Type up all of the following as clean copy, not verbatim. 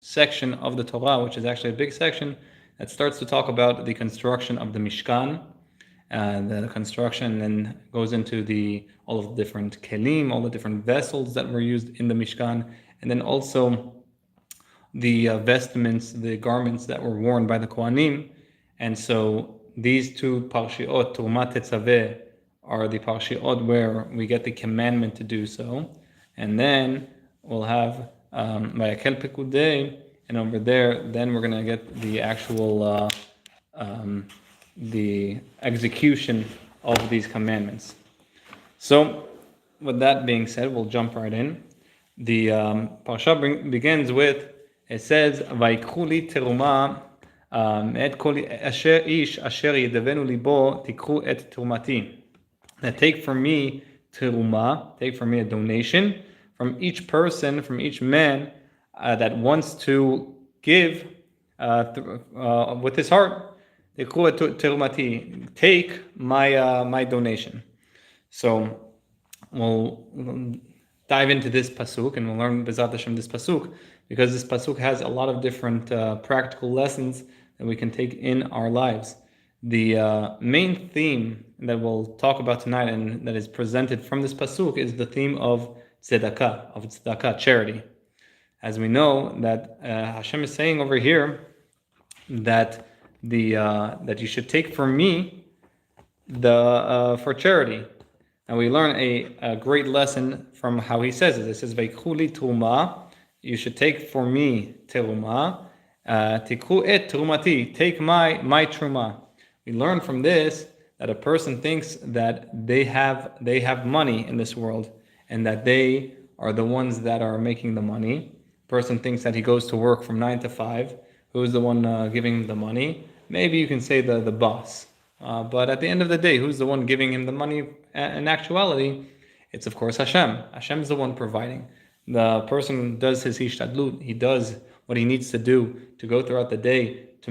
section of the Torah, which is actually a big section, that starts to talk about the construction of the Mishkan, the construction, and then goes into all of the different kelim, all the different vessels that were used in the Mishkan, and then also the vestments, the garments that were worn by the Kohanim. And so these two parshiot, Terumah Tetzaveh, are the parshiot where we get the commandment to do so. And then we'll have Vayakel Pekudei, and over there, then we're going to get the actual the execution of these commandments. So, with that being said, we'll jump right in. The parsha begins with, it says, "Vayikhu li teruma et kol asher ish asher yedavenu libo tikhu et terumati." That take from me teruma, take from me a donation from each person, from each man that wants to give with his heart. Take my donation. So we'll dive into this pasuk and we'll learn B'ezrat Hashem this pasuk, because this pasuk has a lot of different practical lessons that we can take in our lives. The main theme that we'll talk about tonight and that is presented from this pasuk is the theme of tzedakah, charity. As we know that Hashem is saying over here that that you should take from me for charity. And we learn a great lesson from how he says it. It says, "Vayikhu li teruma," you should take for me teruma. Tikhu et terumati, take my truma. We learn from this that a person thinks that they have money in this world and that they are the ones that are making the money. A person thinks that he goes to work from 9 to 5. Who's the one giving him the money? Maybe you can say the boss. But at the end of the day, who's the one giving him the money? In actuality, it's of course Hashem. Hashem is the one providing. The person does his hishtadlut. He does what he needs to do to go throughout the day, to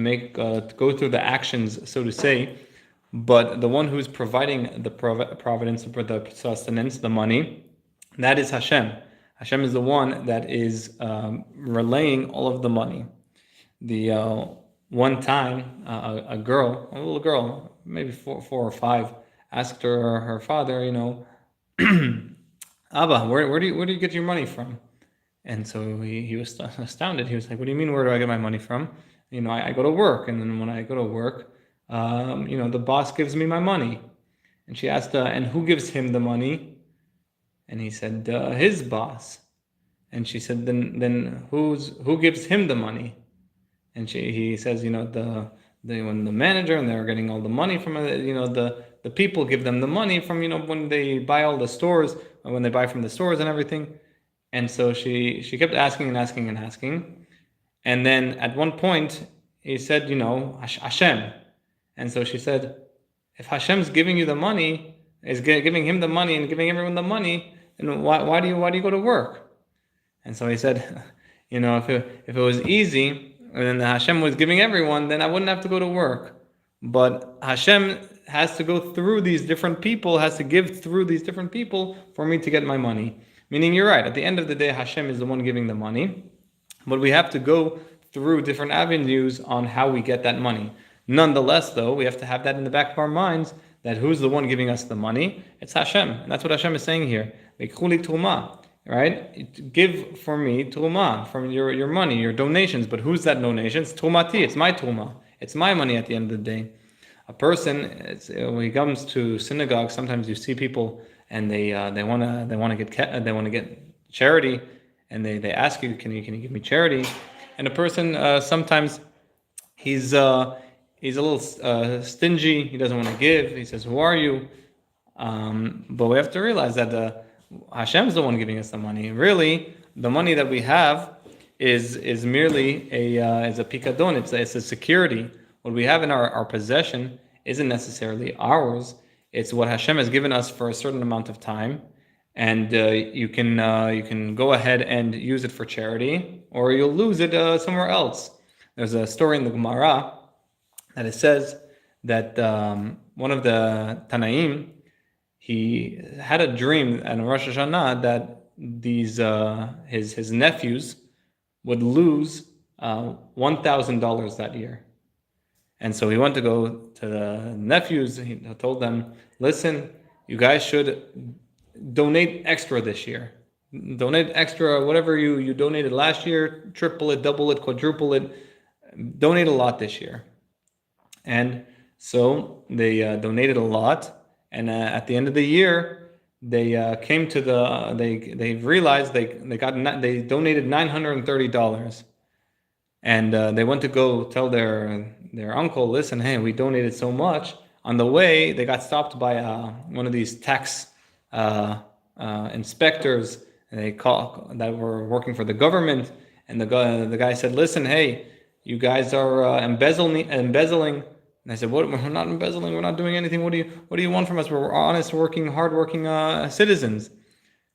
go through the actions, so to say. But the one who's providing the providence, the sustenance, the money, that is Hashem. Hashem is the one that is relaying all of the money. One time, a little girl, maybe 4 or 5, asked her father, Abba, where do you get your money from? And so he was astounded. He was like, "What do you mean? Where do I get my money from? I go to work, and then when I go to work, the boss gives me my money." And she asked, "And who gives him the money?" And he said, "His boss." And she said, "Then who gives him the money?" And he says, when the manager and they're getting all the money from the people give them the money from when they buy all the stores, when they buy from the stores and everything. And so she kept asking and asking and asking, and then at one point he said, Hashem. And so she said, if Hashem's giving you the money, is giving him the money and giving everyone the money, then why do you go to work? And so he said, if it was easy, and then Hashem was giving everyone, then I wouldn't have to go to work. But Hashem has to go through these different people, has to give through these different people for me to get my money. Meaning, you're right. At the end of the day, Hashem is the one giving the money. But we have to go through different avenues on how we get that money. Nonetheless, though, we have to have that in the back of our minds, that who's the one giving us the money? It's Hashem. And that's what Hashem is saying here. Right? Give for me terumah, from your money, your donations. But who's that donation? It's terumati. It's my terumah. It's my money at the end of the day. A person, when he comes to synagogue, sometimes you see people and they want to get charity, and they ask you, can you give me charity? And a person sometimes he's a little stingy. He doesn't want to give. He says, "Who are you?" But we have to realize that Hashem's the one giving us the money. Really, the money that we have is merely a pikadon. It's a security. What we have in our possession isn't necessarily ours. It's what Hashem has given us for a certain amount of time, and you can go ahead and use it for charity, or you'll lose it somewhere else. There's a story in the Gemara that it says that one of the Tanaim, he had a dream on Rosh Hashanah that these his nephews would lose $1,000 that year. And so he went to go to the nephews. He told them, listen, you guys should donate extra this year. Donate extra, whatever you donated last year, triple it, double it, quadruple it. Donate a lot this year. And so they donated a lot. And at the end of the year, they came to they realized they donated $930. And they went to go tell their uncle, listen, hey, we donated so much. On the way, they got stopped by one of these tax inspectors that were working for the government. And the guy said, listen, hey, you guys are embezzling. And I said, what? We're not embezzling. We're not doing anything. What do you want from us? We're honest, hardworking citizens.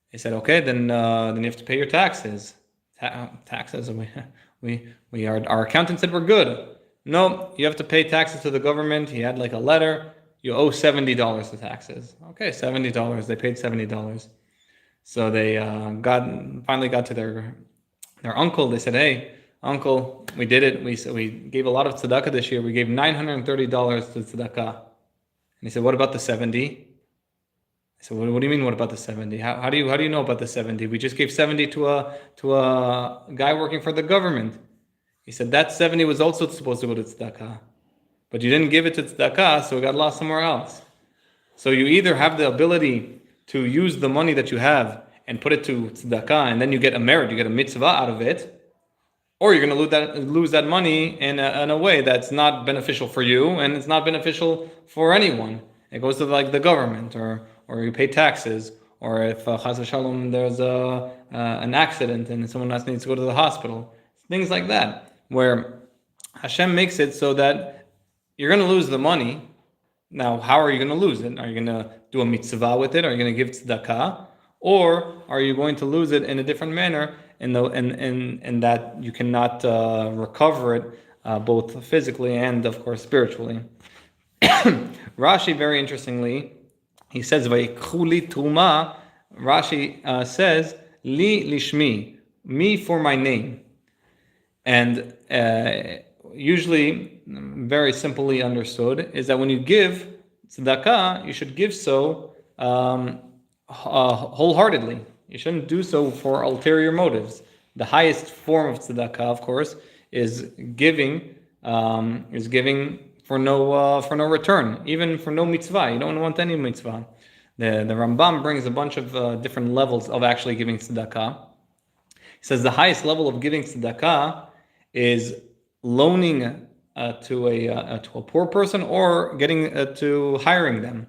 He said, okay, then you have to pay your taxes. Taxes. Our accountant said we're good. No, you have to pay taxes to the government. He had like a letter. You owe $70 to taxes. Okay, $70. They paid $70. So they finally got to their uncle. They said, hey, uncle, we did it. We gave a lot of tzedakah this year. We gave $930 to tzedakah. And he said, what about the 70? I said, what do you mean? What about the 70? How do you know about the 70? We just gave 70 to a guy working for the government. He said that 70 was also supposed to go to tzedakah, but you didn't give it to tzedakah, so it got lost somewhere else. So you either have the ability to use the money that you have and put it to tzedakah, and then you get a merit, you get a mitzvah out of it, or you're going to lose that money in a way that's not beneficial for you, and it's not beneficial for anyone. It goes to like the government, or you pay taxes, or if chas v'shalom there's an accident and someone else needs to go to the hospital, things like that, where Hashem makes it so that you're going to lose the money. Now, how are you going to lose it? Are you going to do a mitzvah with it? Are you going to give tzedakah? Or are you going to lose it in a different manner in that you cannot recover it both physically and, of course, spiritually? Rashi, very interestingly, he says, Vayikhu Terumah. Rashi says, Li lishmi, me for my name. And usually, very simply understood, is that when you give tzedakah, you should give so wholeheartedly. You shouldn't do so for ulterior motives. The highest form of tzedakah, of course, is giving for no return, even for no mitzvah. You don't want any mitzvah. The Rambam brings a bunch of different levels of actually giving tzedakah. He says the highest level of giving tzedakah is loaning to a poor person, or getting to hiring them.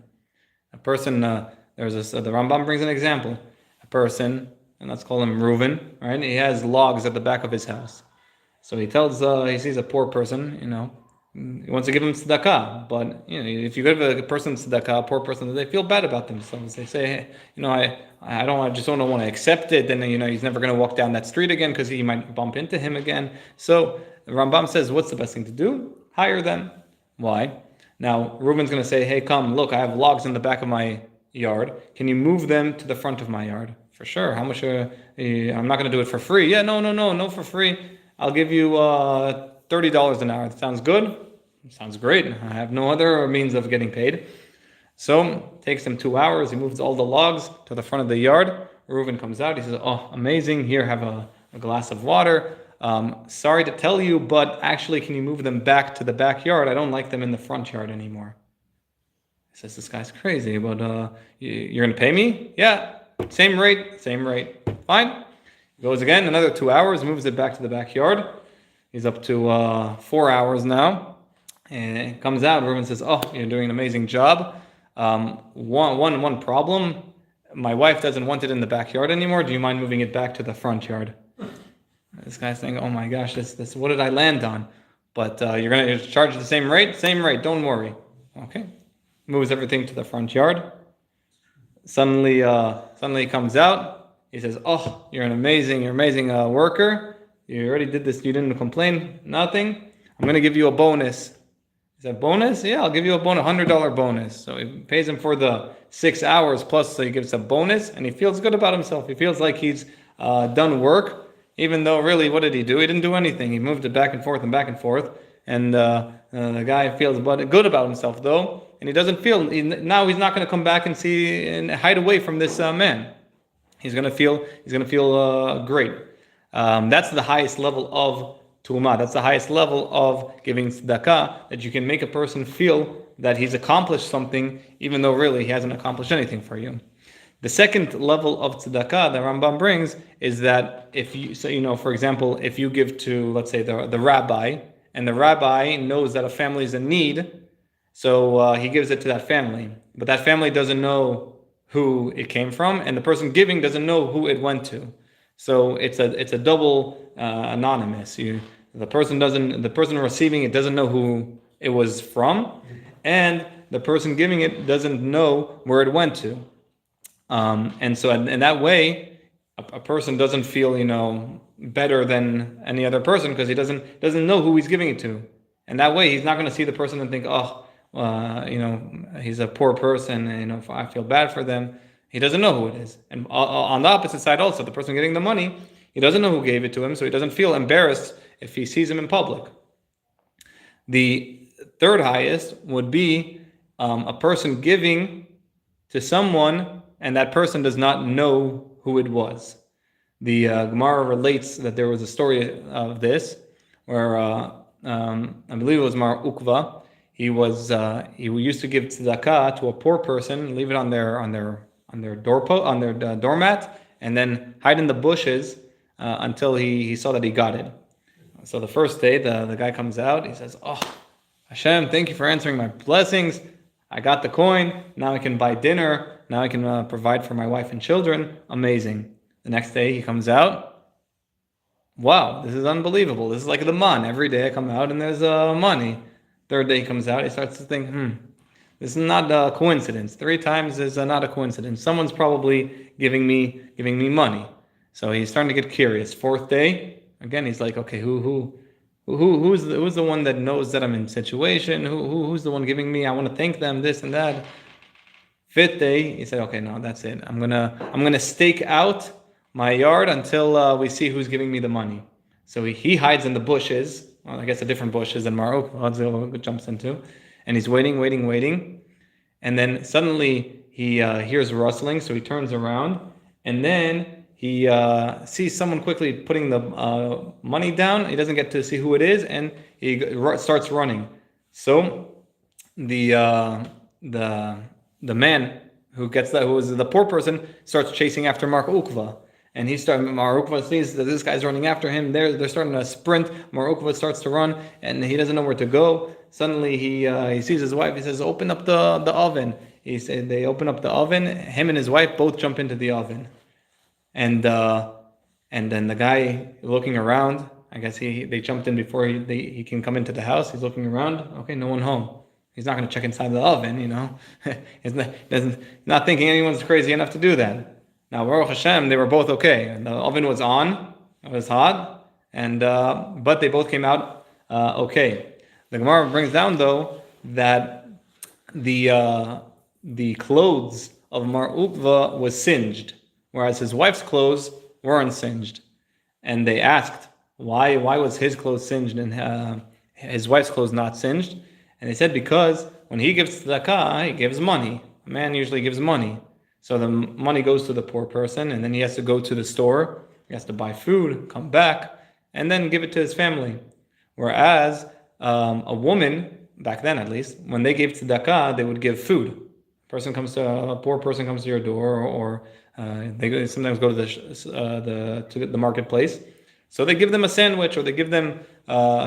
A person, the Rambam brings an example. A person, and let's call him Reuven, right? He has logs at the back of his house. So he sees a poor person, he wants to give him tzedakah, but if you give a person tzedakah, a poor person, they feel bad about themselves. They say, hey, I just don't want to accept it. And he's never going to walk down that street again because he might bump into him again. So the Rambam says, what's the best thing to do? Hire them. Why? Now Reuben's going to say, hey, come look, I have logs in the back of my yard. Can you move them to the front of my yard? For sure. How much? I'm not going to do it for free. Yeah, no, for free. I'll give you $30 an hour. That sounds good. Sounds great. I have no other means of getting paid. So it takes him 2 hours. He moves all the logs to the front of the yard. Reuven comes out. He says, oh, amazing. Here, have a glass of water. Sorry to tell you, but actually, can you move them back to the backyard? I don't like them in the front yard anymore. He says, this guy's crazy, but you're going to pay me? Yeah, same rate. Fine. He goes again, another 2 hours, moves it back to the backyard. He's up to 4 hours now. And it comes out, Reuven says, oh, you're doing an amazing job. One problem, my wife doesn't want it in the backyard anymore. Do you mind moving it back to the front yard? This guy's saying, oh my gosh, this what did I land on? But you're going to charge the same rate? Same rate, don't worry. Okay. Moves everything to the front yard. Suddenly he comes out. He says, oh, you're amazing worker. You already did this. You didn't complain. Nothing. I'm going to give you a bonus. He said, bonus? Yeah, I'll give you a bonus, $100 bonus. So he pays him for the 6 hours plus, so he gives a bonus, and he feels good about himself. He feels like he's done work, even though really, what did he do? He didn't do anything. He moved it back and forth and back and forth, and the guy feels good about himself though, and he doesn't feel now he's not going to come back and see and hide away from this man. He's going to feel great. That's the highest level of Terumah. That's the highest level of giving tzedakah, that you can make a person feel that he's accomplished something, even though really he hasn't accomplished anything for you. The second level of tzedakah that Rambam brings is that if you, for example, if you give to, let's say, the rabbi, and the rabbi knows that a family is in need, so he gives it to that family, but that family doesn't know who it came from, and the person giving doesn't know who it went to. So it's a double anonymous. The person receiving it doesn't know who it was from, and the person giving it doesn't know where it went to. And so in that way, a person doesn't feel better than any other person, because he doesn't know who he's giving it to. And that way, he's not going to see the person and think, he's a poor person, I feel bad for them. He doesn't know who it is. And on the opposite side also, the person getting the money, he doesn't know who gave it to him, so he doesn't feel embarrassed if he sees him in public. The third highest would be a person giving to someone, and that person does not know who it was. The Gemara relates that there was a story of this, where I believe it was Mar Ukva. He used to give tzedakah to a poor person, leave it on their doormat, and then hide in the bushes until he saw that he got it. So the first day, the guy comes out. He says, "Oh, Hashem, thank you for answering my blessings. I got the coin. Now I can buy dinner. Now I can provide for my wife and children. Amazing." The next day he comes out. Wow, this is unbelievable. This is like the man. Every day I come out and there's money. Third day he comes out. He starts to think, this is not a coincidence. 3 times is not a coincidence. Someone's probably giving me money. So he's starting to get curious. Fourth day, again, he's like, okay, who's the one that knows that I'm in situation? Who's the one giving me? I want to thank them, this and that. Fifth day, he said, okay, no, that's it. I'm gonna stake out my yard until we see who's giving me the money. So he hides in the bushes. Well, I guess the different bushes than Marok jumps into, and he's waiting, and then suddenly he hears rustling, so he turns around, and then he sees someone quickly putting the money down. He doesn't get to see who it is, and he starts running. So the man who was the poor person, starts chasing after Mar Ukva. And Mar Ukva sees that this guy's running after him. They're starting to sprint. Mar Ukva starts to run, and he doesn't know where to go. Suddenly he sees his wife. He says, "Open up the oven." He said they open up the oven. Him and his wife both jump into the oven, and then the guy looking around. I guess they jumped in before he can come into the house. He's looking around. Okay, no one home. He's not going to check inside the oven, He's not thinking anyone's crazy enough to do that. Now, Baruch Hashem, they were both okay. And the oven was on, it was hot, and but they both came out okay. The Gemara brings down, though, that the clothes of Mar Ukva was singed, whereas his wife's clothes weren't singed. And they asked, why was his clothes singed and his wife's clothes not singed? And they said, because when he gives tzedakah, he gives money. A man usually gives money. So the money goes to the poor person, and then he has to go to the store, he has to buy food, come back, and then give it to his family. Whereas a woman, back then at least, when they gave tzedakah, they would give food. A poor person comes to your door, or they sometimes go to the marketplace. So they give them a sandwich, or they give them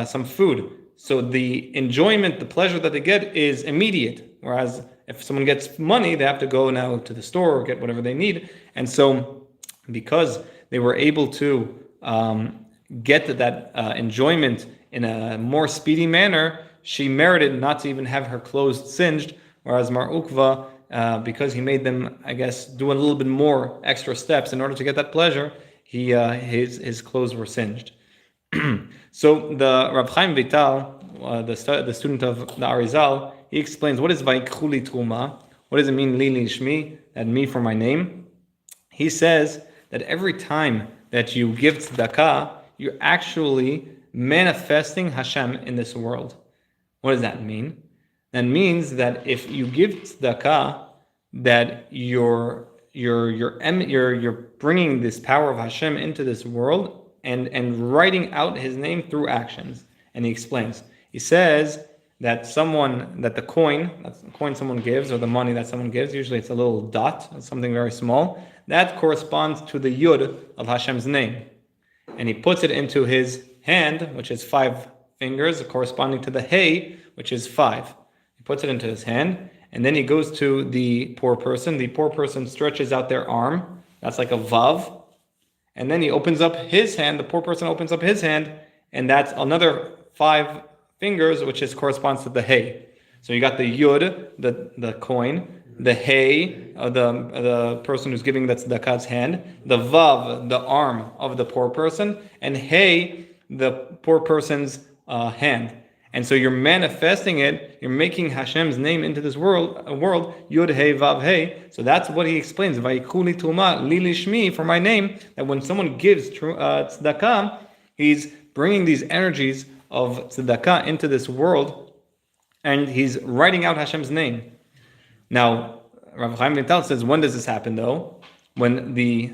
some food. So the enjoyment, the pleasure that they get is immediate. Whereas if someone gets money, they have to go now to the store or get whatever they need. And so because they were able to get that enjoyment in a more speedy manner, she merited not to even have her clothes singed. Whereas Mar Ukva, because he made them, I guess, do a little bit more extra steps in order to get that pleasure, his clothes were singed. So the Rav Chaim Vital, the student of the Arizal, he explains what is Vaikhuli Terumah. What does it mean, Li Shmi, that me for my name? He says that every time that you give tzedakah, you're actually manifesting Hashem in this world. What does that mean? That means that if you give tzedakah, that you're bringing this power of Hashem into this world and writing out His name through actions. And he explains. He says that the coin someone gives, or the money that someone gives, usually it's a little dot, something very small, that corresponds to the yud of Hashem's name. And he puts it into his hand, which is 5 fingers, corresponding to the hey, which is 5. He puts it into his hand, and then he goes to the poor person. The poor person stretches out their arm. That's like a vav. And then he opens up his hand. The poor person opens up his hand, and that's another 5 fingers, which corresponds to the hey. So you got the yud, the coin, the hey, the person who's giving the tzedakah's hand, the vav, the arm of the poor person, and hey, the poor person's hand. And so you're manifesting it, you're making Hashem's name into this world, Yud Hey Vav Hey. So that's what he explains, Vayikuli Terumah Li Lishmi, for my name, that when someone gives tzedakah, he's bringing these energies of tzedakah into this world, and he's writing out Hashem's name. Now, Rav Chaim Vital says, when does this happen though? When the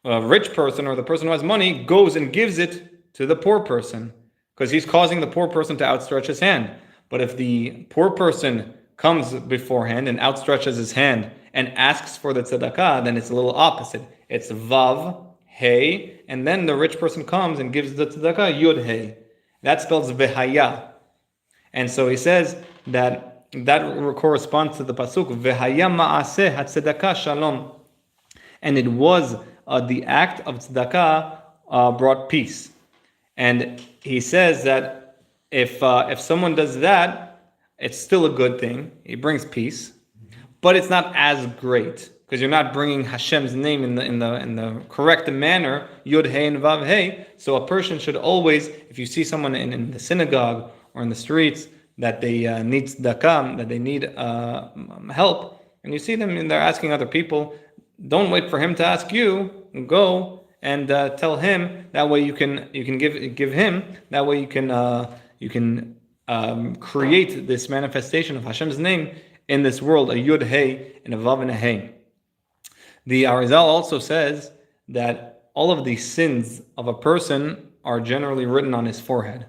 rich person, or the person who has money, goes and gives it to the poor person, because he's causing the poor person to outstretch his hand. But if the poor person comes beforehand and outstretches his hand and asks for the tzedakah, then it's a little opposite. It's vav, hey, and then the rich person comes and gives the tzedakah, yud, hey. That spells vehaya. And so he says that corresponds to the pasuk, vehaya ma'aseh hatzedakah shalom. And it was the act of tzedakah brought peace. And he says that if someone does that, it's still a good thing. It brings peace, but it's not as great, because you're not bringing Hashem's name in the correct manner, Yud Hey and Vav Hey. So a person should always, if you see someone in the synagogue or in the streets that they need tzedakah, that they need help, and you see them and they're asking other people, don't wait for him to ask you. Go and tell him. That way you can give him. That way you can create this manifestation of Hashem's name in this world, a Yud Hey and a Vav and a Hey. The Arizal also says that all of the sins of a person are generally written on his forehead,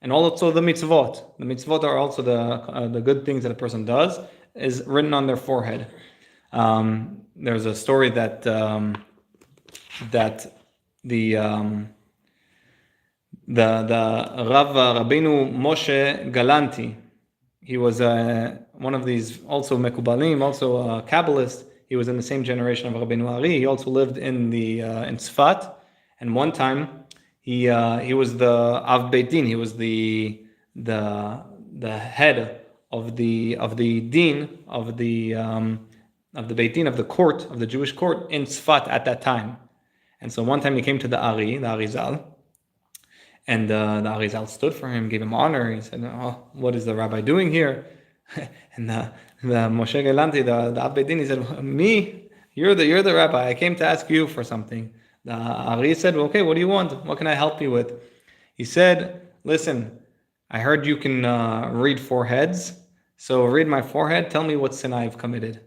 and also the mitzvot. The mitzvot are also the good things that a person does is written on their forehead. There's a story that the Rabbeinu Moshe Galanti, he was one of these also Mekubalim, also a Kabbalist. He was in the same generation of Rabbeinu Ari. He also lived in Tzfat, and one time he was the Av Beit Din. He was the head of the din of the Beit Din, of the court, of the Jewish court in Tzfat at that time. And so one time he came to the Arizal, and the Arizal stood for him, gave him honor. He said, "Oh, what is the rabbi doing here?" And the Moshe Galanti, the Av Beit Din, he said, "Me, you're the rabbi. I came to ask you for something." The Ari said, "Okay, what do you want? What can I help you with?" He said, "Listen, I heard you can read foreheads, so read my forehead. Tell me what sin I've committed."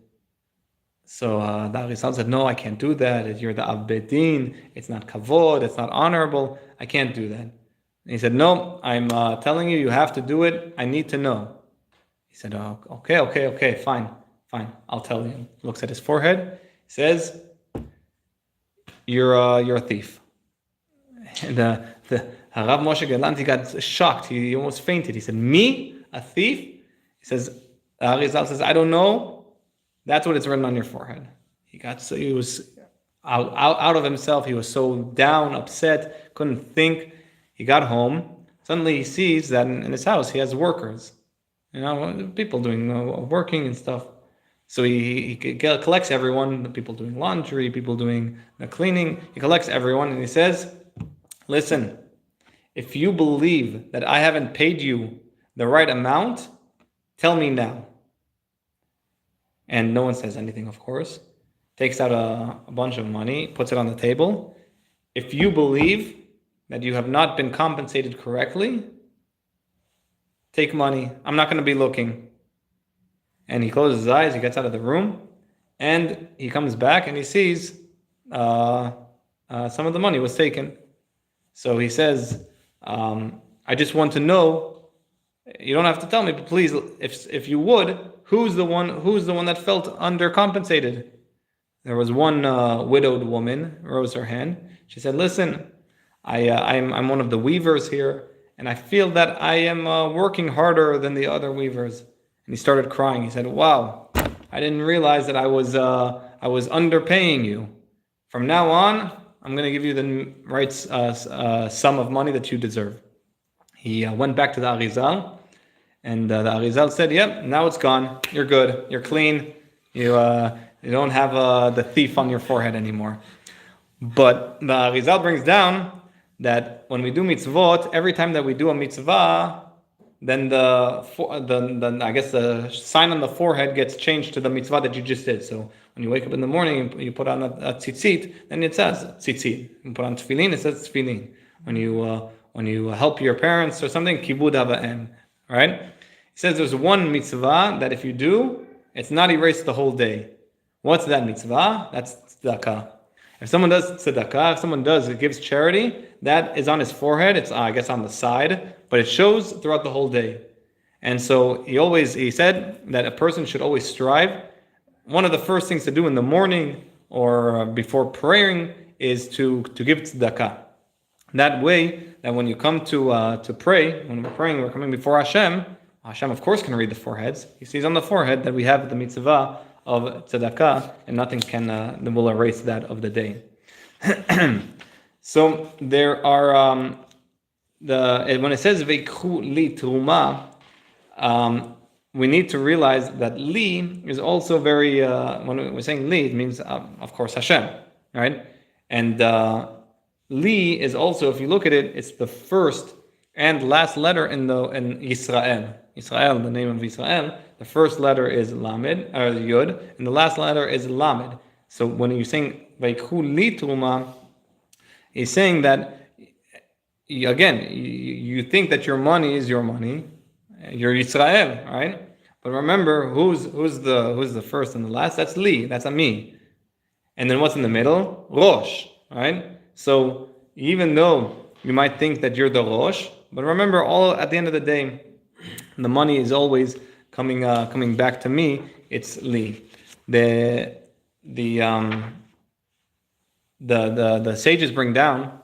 So the Arizal said, "No, I can't do that. You're the Av Beit Din. It's not kavod. It's not honorable. I can't do that." And he said, "No, I'm telling you, you have to do it. I need to know." He said, "Oh, okay, fine. I'll tell you." He looks at his forehead. He says, "You're a thief." And the Harav Moshe Galanti got shocked. He almost fainted. He said, "Me, a thief?" He says, Arizal says, "I don't know. That's what it's written on your forehead." He was out of himself. He was so down, upset, couldn't think. He got home. Suddenly he sees that in his house he has workers, people doing working and stuff. So he collects everyone, the people doing laundry, people doing the cleaning. He collects everyone and he says, "Listen, if you believe that I haven't paid you the right amount, tell me now." And no one says anything, of course. Takes out a bunch of money, puts it on the table. if you believe that you have not been compensated correctly, take money. I'm not going to be looking. And he closes his eyes, he gets out of the room, and he comes back and he sees some of the money was taken. So he says, I just want to know, you don't have to tell me, but please, if you would, who's the one that felt undercompensated? There was one widowed woman, rose her hand. She said, listen, I'm one of the weavers here, and I feel that I am working harder than the other weavers. And he started crying. He said, wow, I didn't realize that I was underpaying you. From now on, I'm going to give you the right sum of money that you deserve. He went back to the Arizal, and the Arizal said, yep, now it's gone. You're good. You're clean. You don't have the thief on your forehead anymore. But the Arizal brings down that when we do mitzvot, every time that we do a mitzvah, then the sign on the forehead gets changed to the mitzvah that you just did. So when you wake up in the morning, you put on a tzitzit, then it says tzitzit. You put on tefillin, it says tefillin. When you help your parents or something, kibud ava'em, right? It says there's one mitzvah that if you do, it's not erased the whole day. What's that mitzvah? That's tzedakah. If someone does tzedakah, if someone gives charity, that is on his forehead. It's, I guess, on the side, but it shows throughout the whole day. And so he said that a person should always strive. One of the first things to do in the morning or before praying is to give tzedakah. That way, that when you come to pray, when we're praying, we're coming before Hashem. Hashem, of course, can read the foreheads. He sees on the forehead that we have the mitzvah of tzedakah, and nothing will erase that of the day. So there are when it says veikhu li terumah, we need to realize that li is also very when we're saying li, it means of course Hashem, right? And li is also, if you look at it, it's the first and last letter in Israel. Israel, the name of Israel, the first letter is Lamed, or Yud, and the last letter is Lamed. So when you're saying Vaikhu li terumah, he's saying that, again, you think that your money is your money, you're Israel, right? But remember, who's the first and the last? That's li, that's a me. And then what's in the middle? Rosh, right? So even though you might think that you're the Rosh, but remember, all at the end of the day, the money is always coming back to me. It's li. The sages bring down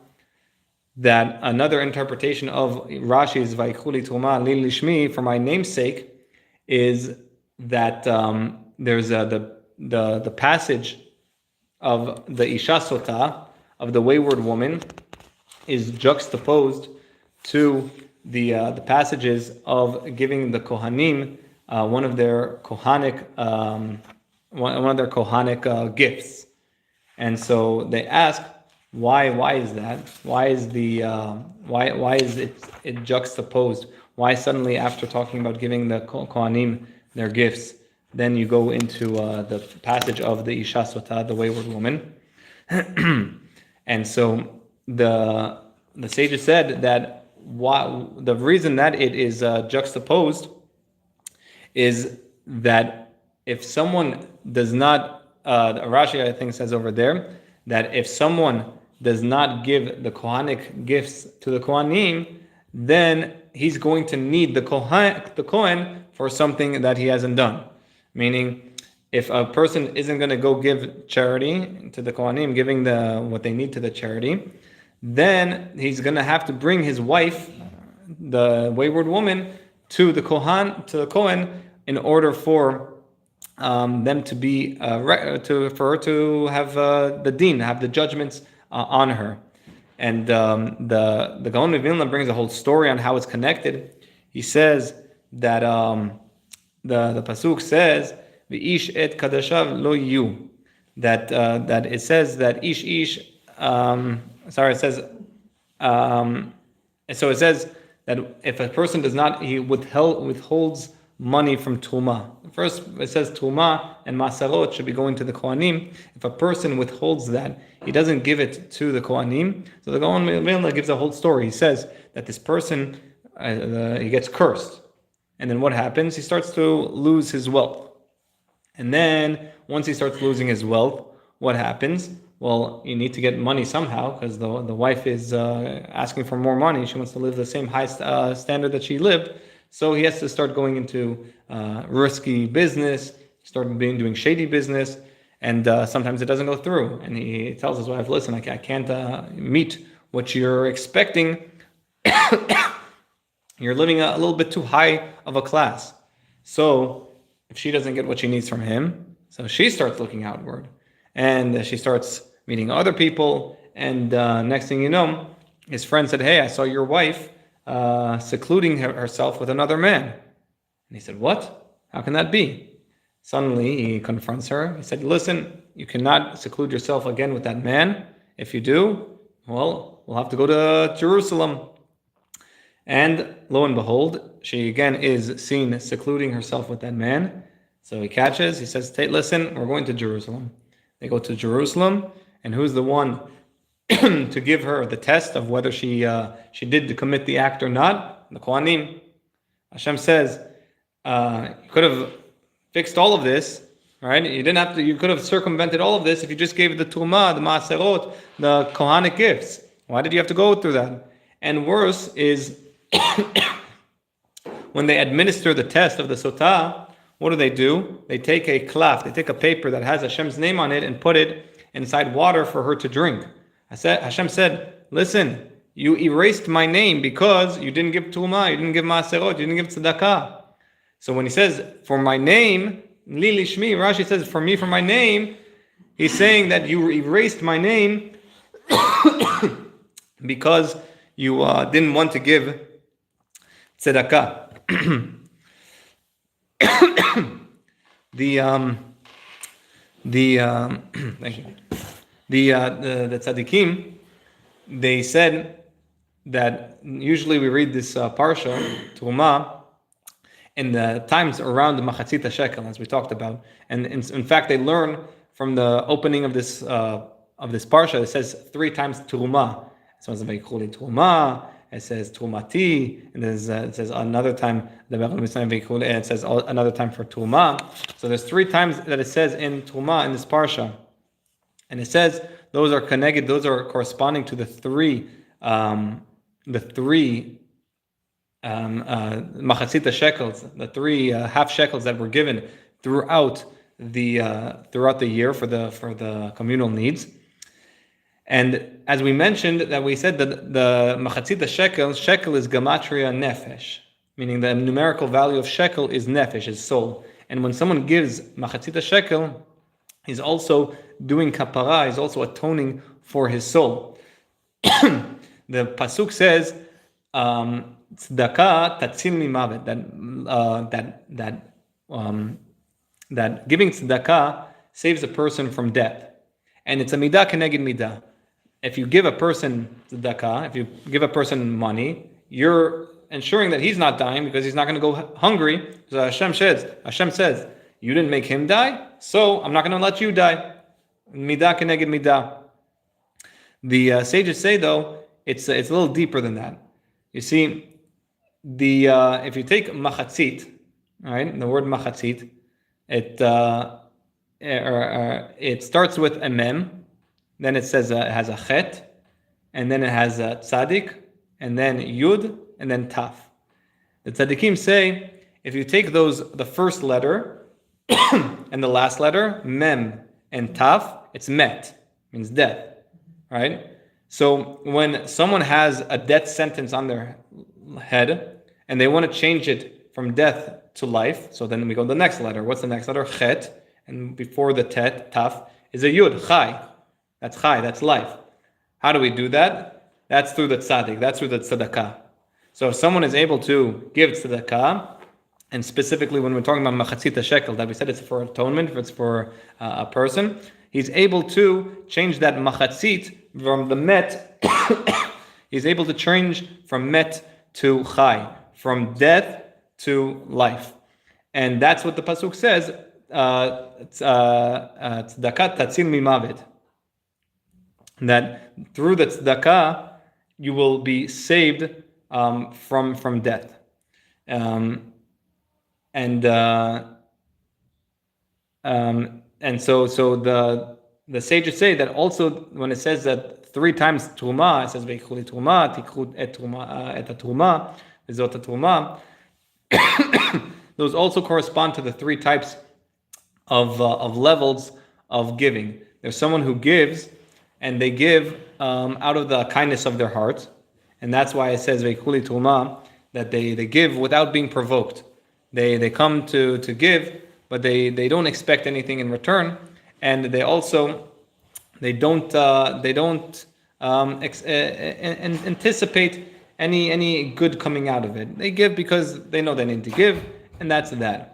that another interpretation of Rashi's Vaikhu li terumah li lishmi, for my namesake, is that there's the passage of the Isha Sota, of the wayward woman, is juxtaposed to the passages of giving the Kohanim one of their Kohanic gifts. And so they ask, why is that? Why is why is it juxtaposed? Why suddenly, after talking about giving the Kohanim their gifts, then you go into the passage of the Isha Sota, the wayward woman? And so the sages said that the reason that it is juxtaposed is that if someone does not, Rashi I think says over there, that if someone does not give the Kohanic gifts to the Kohanim, then he's going to need the Kohen for something that he hasn't done. Meaning, if a person isn't going to go give charity to the Kohanim, giving what they need to the charity, then he's going to have to bring his wife, the wayward woman, to the Kohen, in order for them to be for her to have the din, have the judgments on her. And the Gaon of Vilna brings a whole story on how it's connected. He says that the pasuk says v'ish et kadashav lo yu, that it says that ish it says so it says that if a person does not, he withholds money from Terumah. First, it says Terumah and Maserot should be going to the Kohanim. If a person withholds that, he doesn't give it to the Kohanim. So the Gaon Vilna gives a whole story. He says that this person, he gets cursed. And then what happens? He starts to lose his wealth. And then, once he starts losing his wealth, what happens? Well, you need to get money somehow, because the wife is asking for more money. She wants to live the same high standard that she lived. So he has to start going into risky business, start doing shady business, and sometimes it doesn't go through. And he tells his wife, listen, I can't meet what you're expecting. You're living a little bit too high of a class. So if she doesn't get what she needs from him, so she starts looking outward. And she starts meeting other people. And next thing you know, his friend said, hey, I saw your wife secluding herself with another man. And he said, what? How can that be? Suddenly he confronts her. He said, listen, you cannot seclude yourself again with that man. If you do, well, we'll have to go to Jerusalem. And lo and behold, she again is seen secluding herself with that man. So he catches, he says, listen, we're going to Jerusalem. They go to Jerusalem, and who's the one to give her the test of whether she did commit the act or not? The Kohanim. Hashem says, you could have fixed all of this, right? You didn't have to. You could have circumvented all of this if you just gave the Terumah, the Maaserot, the Kohanic gifts. Why did you have to go through that? And worse is when they administer the test of the Sotah, what do? They take a cloth, they take a paper that has Hashem's name on it and put it inside water for her to drink. Hashem said, listen, you erased my name because you didn't give Terumah, you didn't give Maaserot, you didn't give Tzedakah. So when he says, for my name, Li Lishmi, Rashi says, for me, for my name, he's saying that you erased my name because you didn't want to give Tzedakah. Thank you. The tzaddikim, they said that usually we read this parsha Terumah in the times around the Machatzit shekel, as we talked about, and in fact they learn from the opening of this parsha. It says 3 times Terumah. So it's very cool. Terumah. It says Terumati, and it says another time, and it says another time for Terumah. So there's 3 times that it says in Terumah in this parsha, and it says those are connected. Those are corresponding to the three machatzit shekels, the 3 half shekels that were given throughout the year for the communal needs. And as we mentioned, that we said that the machatzit shekel is gematria nefesh, meaning the numerical value of shekel is nefesh, is soul. And when someone gives machatzit shekel, he's also doing kapara, he's also atoning for his soul. The pasuk says, tzedakah tatzil mimavet, that giving tzedakah saves a person from death. And it's a midah keneged midah. If you give a person tzedakah, if you give a person money, you're ensuring that he's not dying because he's not going to go hungry. So Hashem says, you didn't make him die, so I'm not going to let you die. Midah keneged midah. The sages say, though, it's a little deeper than that. You see, if you take machatzit, right, the word machatzit, it starts with a mem, then it says it has a chet, and then it has a tzadik, and then yud, and then taf. The tzaddikim say, if you take the first letter and the last letter, mem and taf, it's met, means death, right? So when someone has a death sentence on their head, and they want to change it from death to life, so then we go to the next letter. What's the next letter? Chet. And before the taf is a yud, chai. That's chai, that's life. How do we do that? That's through the tzaddik, that's through the tzedakah. So if someone is able to give tzedakah, and specifically when we're talking about machatzit shekel, that we said it's for atonement, if it's for a person, he's able to change that machatzit from the met, he's able to change from met to chai, from death to life. And that's what the pasuk says. Tzedakah tatzil mimavet. That through the tzedakah you will be saved from death. And so the sages say that also when it says that 3 times terumah, it says ve'ikhu terumah, tikhu et terumah, v'zot terumah. Those also correspond to the 3 types of levels of giving. There's someone who gives, and they give out of the kindness of their heart, and that's why it says ve'ikhu terumah, that they give without being provoked. They come to give, but they don't expect anything in return, and they don't anticipate any good coming out of it. They give because they know they need to give, and that's that.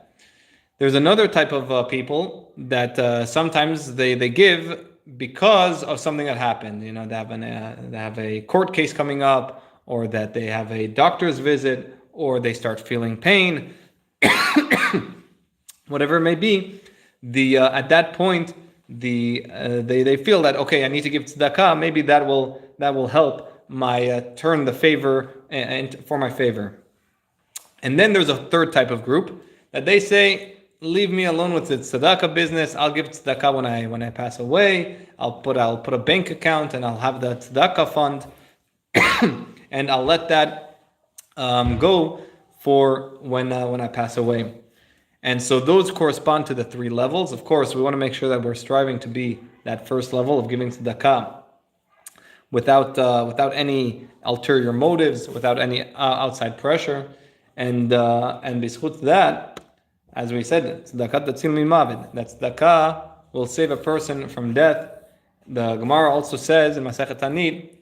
There's another type of people that sometimes they give because of something that happened. You know, they have a court case coming up, or that they have a doctor's visit, or they start feeling pain. Whatever it may be, at that point, they feel that, okay, I need to give tzedakah. Maybe that will help my turn the favor for my favor. And then there's a third type of group that they say, leave me alone with the tzedakah business. I'll give tzedakah when I pass away. I'll put a bank account and I'll have the tzedakah fund, and I'll let that go for when I pass away. And so those correspond to the 3 levels. Of course, we want to make sure that we're striving to be that first level of giving tzedakah without any ulterior motives, without any outside pressure, and b'zchut that, as we said, tzedakah tatzil mimavet, that tzedakah will save a person from death. The Gemara also says in Masechet Tanit,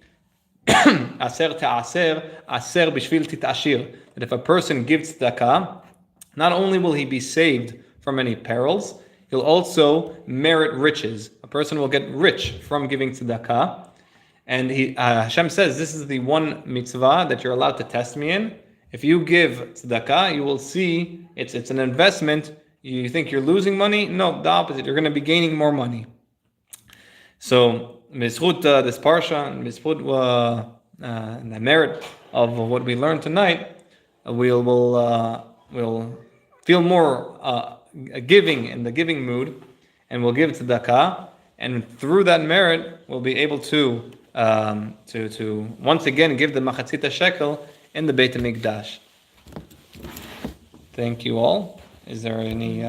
aser te'aser, aser b'shvil tit'ashir, that if a person gives tzedakah, not only will he be saved from any perils, he'll also merit riches. A person will get rich from giving tzedakah. And Hashem says, this is the one mitzvah that you're allowed to test me in. If you give tzedakah, you will see it's an investment. You think you're losing money? No, the opposite. You're going to be gaining more money. So, b'zchut this parsha, and b'zchut the merit of what we learned tonight, we'll feel more giving in the giving mood, and we'll give tzedakah, and through that merit, we'll be able to once again give the machatzit shekel in the Beit HaMikdash. Thank you all. Is there any